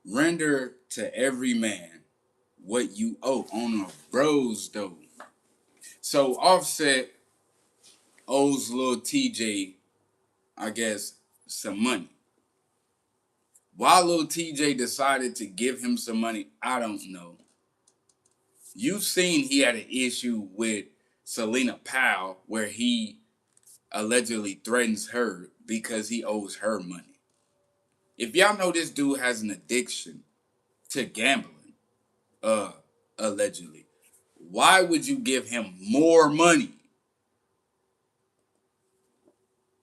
Render to every man what you owe on a bros though. So Offset owes little TJ, I guess, some money. Why little TJ decided to give him some money, I don't know. You've seen he had an issue with Selena Powell where he allegedly threatens her because he owes her money. If y'all know this dude has an addiction to gambling, uh, allegedly, why would you give him more money?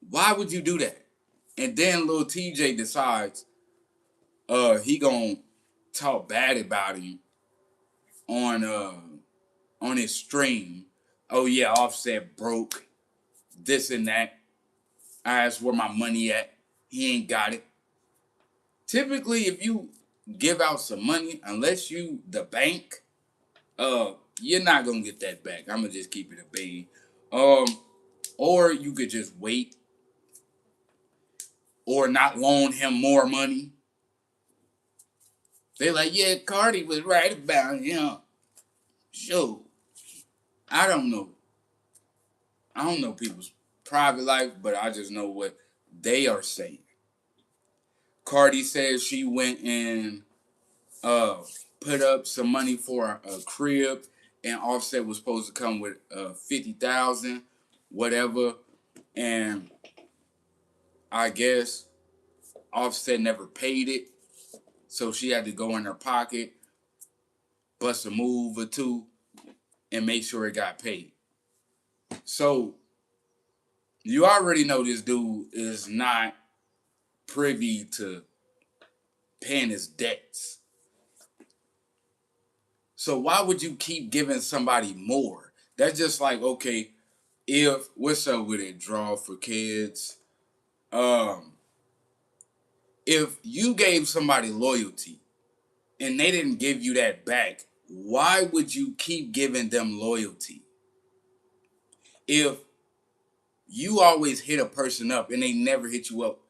Why would you do that? And then little TJ decides he gonna talk bad about him on his stream. Oh yeah, Offset broke, this and that. I asked where my money at. He ain't got it. Typically, if you give out some money, unless you the bank, you're not gonna get that back. I'm gonna just keep it a baby. Um, or you could just wait, or not loan him more money. They're like, yeah, Cardi was right about him. Sure. I don't know. I don't know people's private life, but I just know what they are saying. Cardi says she went and uh put up some money for a crib, and Offset was supposed to come with 50,000, whatever, and I guess Offset never paid it, so she had to go in her pocket, bust a move or two, and make sure it got paid. So you already know this dude is not privy to paying his debts. So why would you keep giving somebody more? That's just like, okay, if what's up with it, draw for kids. Um, if you gave somebody loyalty and they didn't give you that back, why would you keep giving them loyalty? If you always hit a person up and they never hit you up,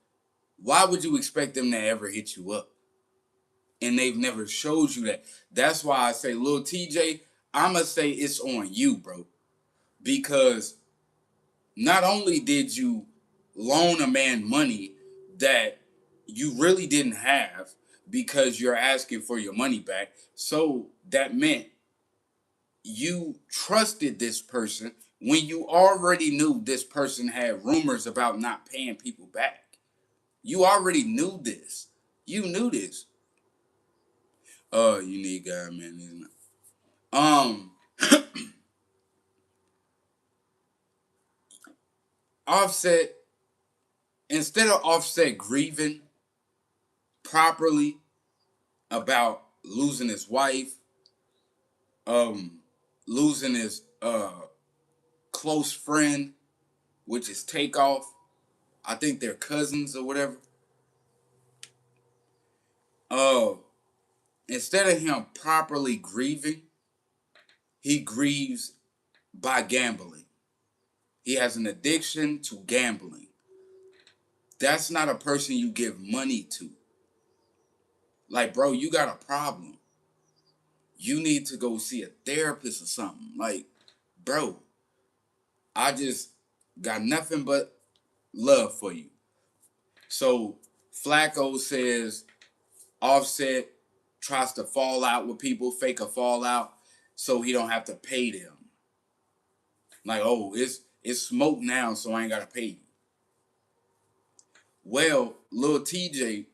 why would you expect them to ever hit you up? And they've never showed you that. That's why I say, little TJ, I'ma say it's on you, bro. Because not only did you loan a man money that you really didn't have because you're asking for your money back, so that meant you trusted this person when you already knew this person had rumors about not paying people back. You already knew this. You knew this. You need God, man, isn't it? Um, Offset, instead of Offset grieving properly about losing his wife, um, losing his close friend, which is Takeoff. I think they're cousins or whatever. Uh, Instead of him properly grieving, he grieves by gambling. He has an addiction to gambling. That's not a person you give money to. Like, bro, you got a problem. You need to go see a therapist or something. Like, bro, I just got nothing but love for you. So Flacco says Offset tries to fall out with people, fake a fallout, so he don't have to pay them. Like, oh, it's smoke now, so I ain't gotta pay you. Well, little TJ,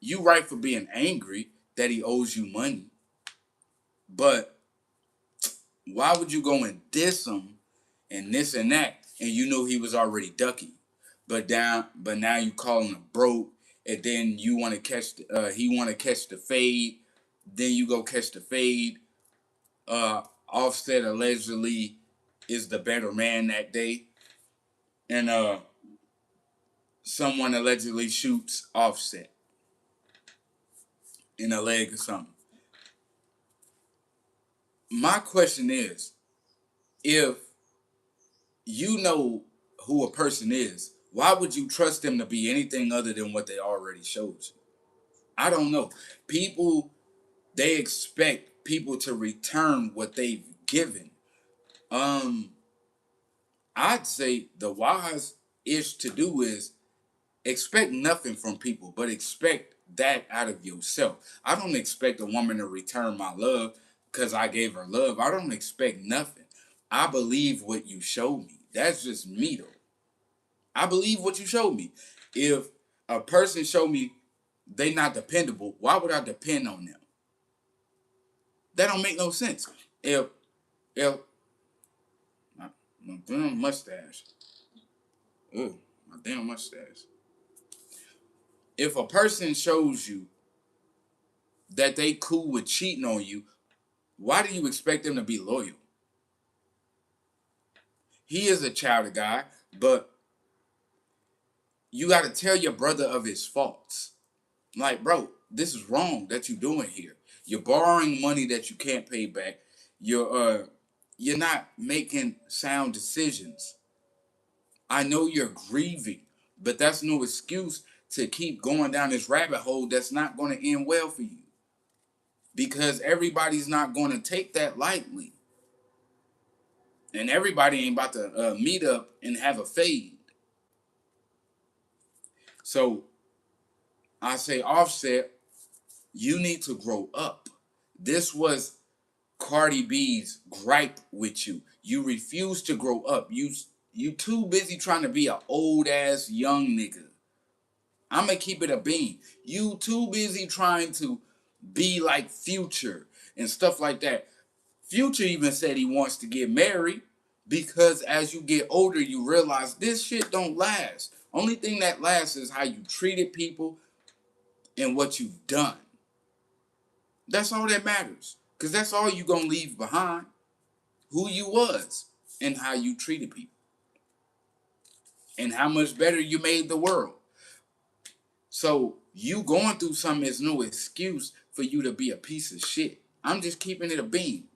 you right for being angry that he owes you money, but why would you go and diss him and this and that, and you knew he was already ducking? But now you calling him broke, and then you want to catch he want to catch the fade, then you go catch the fade. Offset allegedly is the better man that day, and someone allegedly shoots Offset in the leg or something. My question is, if you know who a person is, why would you trust them to be anything other than what they already showed you? I don't know. People, they expect people to return what they've given. Um, I'd say the wise ish to do is expect nothing from people, but expect that out of yourself. I don't expect a woman to return my love because I gave her love. I don't expect nothing. I believe what you showed me. That's just me though. I believe what you showed me. If a person showed me they not dependable, why would I depend on them? That don't make no sense. If my, my damn mustache, oh my damn mustache. If a person shows you that they cool with cheating on you, why do you expect them to be loyal? He is a child of God, but you got to tell your brother of his faults. Like, bro, this is wrong that you're doing here. You're borrowing money that you can't pay back. You're not making sound decisions. I know you're grieving, but that's no excuse to keep going down this rabbit hole that's not going to end well for you. Because everybody's not going to take that lightly. And everybody ain't about to meet up and have a fade. So I say, Offset, you need to grow up. This was Cardi B's gripe with you. You refuse to grow up. You too busy trying to be an old ass young nigga. I'm gonna keep it a bean. You too busy trying to be like Future and stuff like that. Future even said he wants to get married because as you get older, you realize this shit don't last. Only thing that lasts is how you treated people and what you've done. That's all that matters. Because that's all you gonna leave behind. Who you was and how you treated people. And how much better you made the world. So you going through something is no excuse for you to be a piece of shit. I'm just keeping it a bean.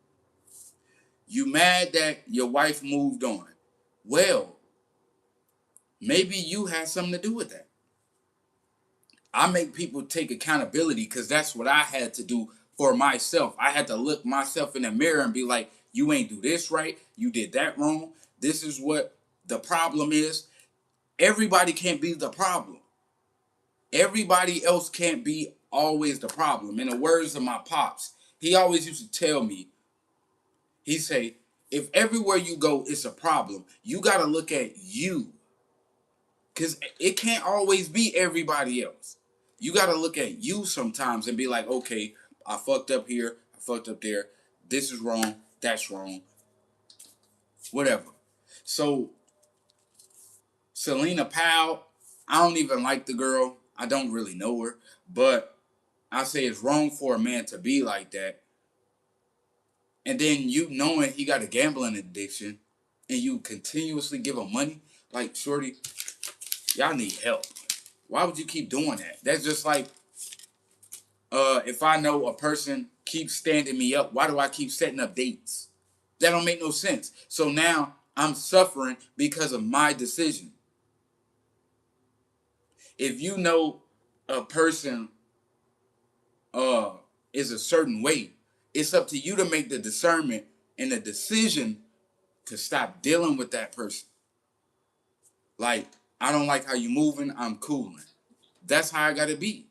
You mad that your wife moved on. Well, maybe you had something to do with that. I make people take accountability because that's what I had to do for myself. I had to look myself in the mirror and be like, you ain't do this right. You did that wrong. This is what the problem is. Everybody can't be the problem. Everybody else can't be always the problem. In the words of my pops, he always used to tell me, he say, if everywhere you go it's a problem, you got to look at you. Because it can't always be everybody else. You got to look at you sometimes and be like, okay, I fucked up here. I fucked up there. This is wrong. That's wrong. Whatever. So, Selena Powell, I don't even like the girl. I don't really know her. But I say it's wrong for a man to be like that. And then you knowing he got a gambling addiction and you continuously give him money. Like, shorty, y'all need help. Why would you keep doing that? That's just like if I know a person keeps standing me up, why do I keep setting up dates? That don't make no sense. So now I'm suffering because of my decision. If you know a person is a certain way, it's up to you to make the discernment and the decision to stop dealing with that person. Like, I don't like how you moving, I'm cooling. That's how I gotta be.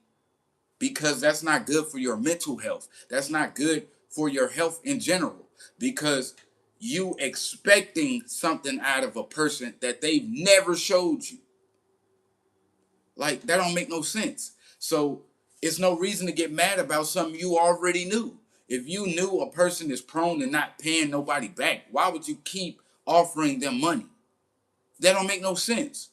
Because that's not good for your mental health. That's not good for your health in general. Because you expecting something out of a person that they've never showed you. Like, that don't make no sense. So it's no reason to get mad about something you already knew. If you knew a person is prone to not paying nobody back, why would you keep offering them money? That don't make no sense.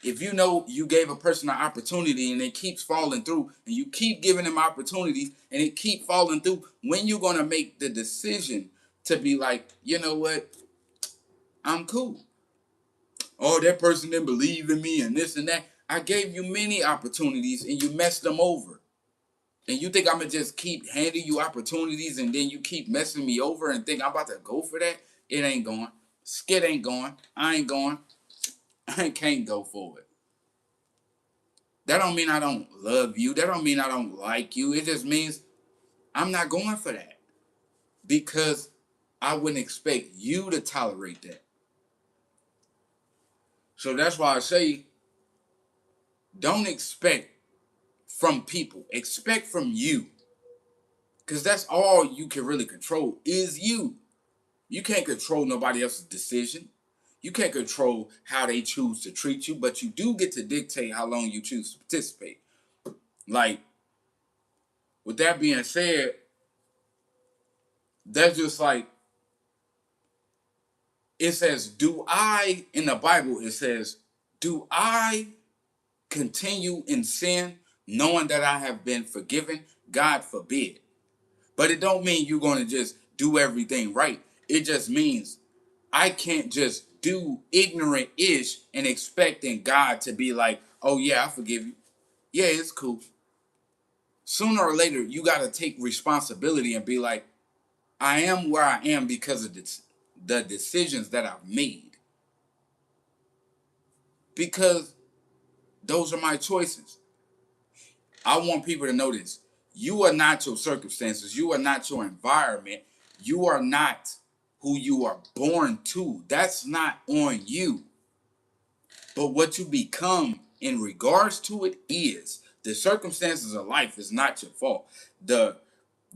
If you know you gave a person an opportunity and it keeps falling through, and you keep giving them opportunities and it keep falling through, when you gonna make the decision to be like, you know what, I'm cool. Oh, that person didn't believe in me and this and that. I gave you many opportunities and you messed them over. And you think I'm gonna just keep handing you opportunities and then you keep messing me over and think I'm about to go for that? It ain't going. Skit ain't going. I ain't going. I can't go for it. That don't mean I don't love you. That don't mean I don't like you. It just means I'm not going for that because I wouldn't expect you to tolerate that. So that's why I say don't expect from people. Expect from you. Because that's all you can really control is you. You can't control nobody else's decision. You can't control how they choose to treat you, but you do get to dictate how long you choose to participate. Like, with that being said, that's just like, it says, in the Bible, it says, do I continue in sin knowing that I have been forgiven? God forbid. But it don't mean you're going to just do everything right. It just means I can't just do ignorant ish and expecting God to be like, oh yeah, I forgive you. Yeah, it's cool. Sooner or later, you got to take responsibility and be like, I am where I am because of the decisions that I've made. Because those are my choices. I want people to know this. You are not your circumstances. You are not your environment. You are not who you are born to. That's not on you. But what you become in regards to it is. The circumstances of life is not your fault. The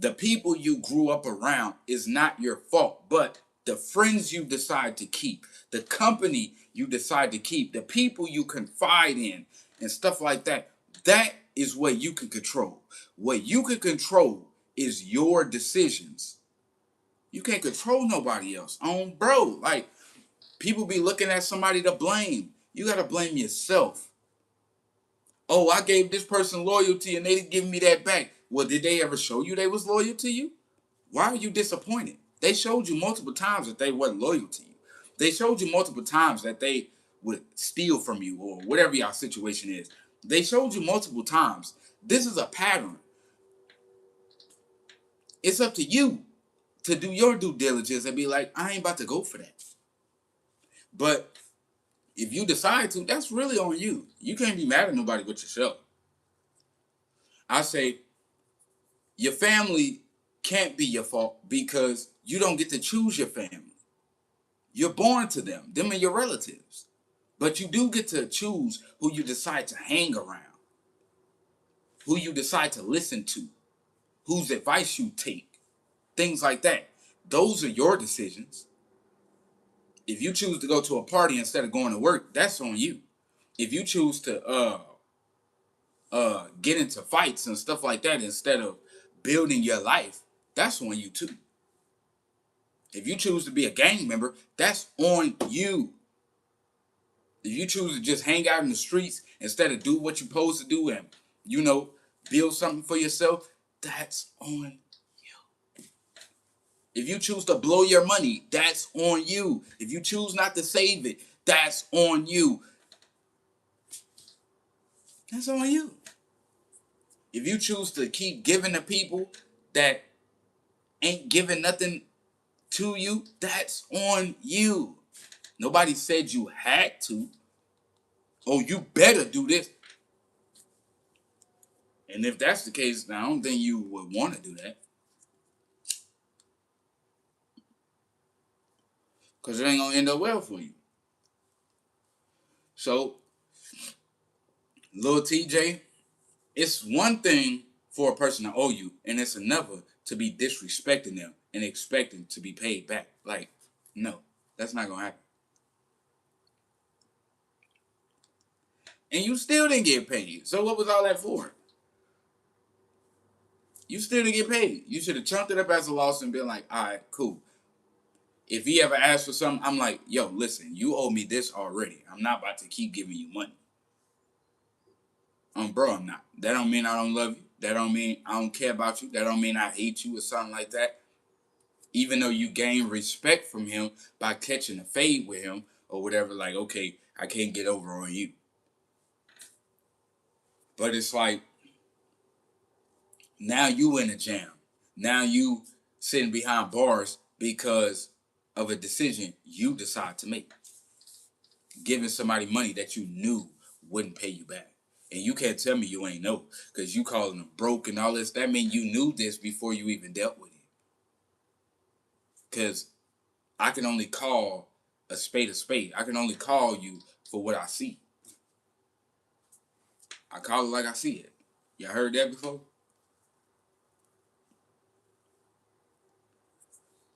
the people you grew up around is not your fault, but the friends you decide to keep, the company you decide to keep, the people you confide in and stuff like that, that is what you can control. What you can control is your decisions. You can't control nobody else. Bro, like people be looking at somebody to blame. You got to blame yourself. Oh, I gave this person loyalty and they didn't give me that back. Well, did they ever show you they was loyal to you? Why are you disappointed? They showed you multiple times that they wasn't loyal to you. They showed you multiple times that they would steal from you or whatever your situation is. They showed you multiple times. This is a pattern. It's up to you to do your due diligence and be like, I ain't about to go for that. But if you decide to, that's really on you. You can't be mad at nobody but yourself. I say your family can't be your fault because you don't get to choose your family. You're born to them. Them are your relatives. But you do get to choose who you decide to hang around, who you decide to listen to, whose advice you take, things like that. Those are your decisions. If you choose to go to a party instead of going to work, that's on you. If you choose to get into fights and stuff like that instead of building your life, that's on you too. If you choose to be a gang member, that's on you. If you choose to just hang out in the streets instead of do what you're supposed to do and, you know, build something for yourself, that's on you. If you choose to blow your money, that's on you. If you choose not to save it, that's on you. That's on you. If you choose to keep giving to people that ain't giving nothing to you, that's on you. Nobody said you had to. Oh, you better do this. And if that's the case, I don't think you would want to do that. Because it ain't going to end up well for you. So, little TJ, it's one thing for a person to owe you, and it's another to be disrespecting them and expecting to be paid back. Like, no, that's not going to happen. And you still didn't get paid. So what was all that for? You still didn't get paid. You should have chunked it up as a loss and been like, all right, cool. If he ever asks for something, I'm like, yo, listen, you owe me this already. I'm not about to keep giving you money. Bro, I'm not. That don't mean I don't love you. That don't mean I don't care about you. That don't mean I hate you or something like that. Even though you gain respect from him by catching a fade with him or whatever, like, okay, I can't get over on you. But it's like, now you in a jam. Now you sitting behind bars because of a decision you decide to make. Giving somebody money that you knew wouldn't pay you back. And you can't tell me you ain't know, because you calling them broke and all this. That means you knew this before you even dealt with it. Because I can only call a spade a spade. I can only call you for what I see. I call it like I see it. Y'all heard that before?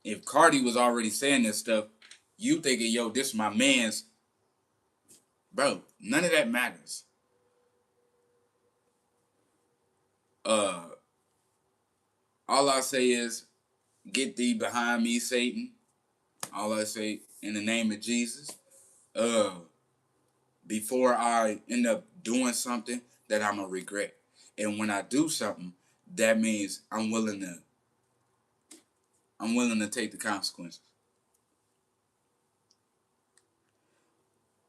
If Cardi was already saying this stuff, you thinking, yo, this my man's. Bro, none of that matters. Uh, all I say is, get thee behind me, Satan. All I say, in the name of Jesus. Uh, before I end up doing something that I'm gonna regret. And when I do something, that means I'm willing to take the consequences.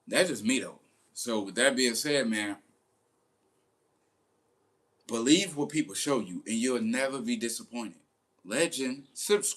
That's just me though. So with that being said, man, believe what people show you and you'll never be disappointed. Legend, subscribe.